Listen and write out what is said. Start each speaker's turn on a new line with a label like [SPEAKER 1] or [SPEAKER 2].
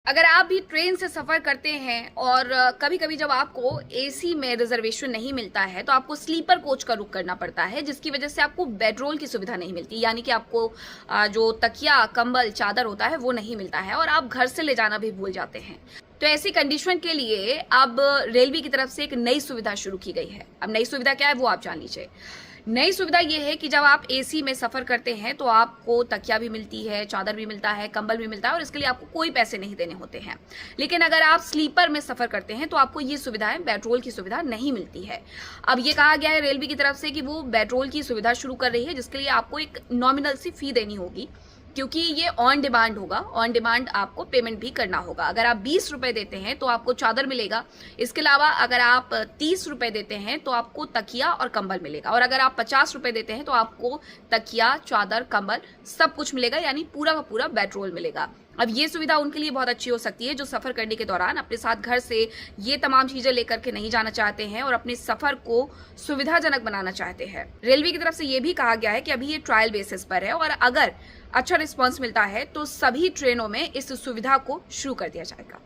[SPEAKER 1] अगर आप भी ट्रेन से सफ़र करते हैं और कभी-कभी जब आपको एसी में रिजर्वेशन नहीं मिलता है, तो आपको स्लीपर कोच का रुख करना पड़ता है, जिसकी वजह से आपको बेडरोल की सुविधा नहीं मिलती। यानी कि आपको जो तकिया, कंबल, चादर होता है, वो नहीं मिलता है और आप घर से ले जाना भी भूल जाते हैं। तो ऐसी कंडीशन के लिए अब रेलवे की तरफ से एक नई सुविधा शुरू की गई है। अब नई सुविधा क्या है, वो आप जान लीजिए। नई सुविधा ये है कि जब आप एसी में सफ़र करते हैं तो आपको तकिया भी मिलती है, चादर भी मिलता है, कंबल भी मिलता है और इसके लिए आपको कोई पैसे नहीं देने होते हैं। लेकिन अगर आप स्लीपर में सफ़र करते हैं तो आपको ये सुविधाएं, बेडरोल की सुविधा नहीं मिलती है। अब ये कहा गया है रेलवे की तरफ से कि वो बेडरोल की सुविधा शुरू कर रही है, जिसके लिए आपको एक नॉमिनल सी फी देनी होगी, क्योंकि ये ऑन डिमांड होगा। ऑन डिमांड आपको पेमेंट भी करना होगा। अगर आप 20 रुपए देते हैं तो आपको चादर मिलेगा। इसके अलावा अगर आप 30 रुपए देते हैं तो आपको तकिया और कंबल मिलेगा, और अगर आप 50 रुपए देते हैं तो आपको तकिया, चादर, कंबल सब कुछ मिलेगा, यानी पूरा का पूरा बेडरोल मिलेगा। अब ये सुविधा उनके लिए बहुत अच्छी हो सकती है जो सफर करने के दौरान अपने साथ घर से ये तमाम चीजें लेकर के नहीं जाना चाहते हैं और अपने सफर को सुविधाजनक बनाना चाहते हैं। रेलवे की तरफ से ये भी कहा गया है कि अभी ये ट्रायल बेसिस पर है और अगर अच्छा रिस्पॉन्स मिलता है तो सभी ट्रेनों में इस सुविधा को शुरू कर दिया जाएगा।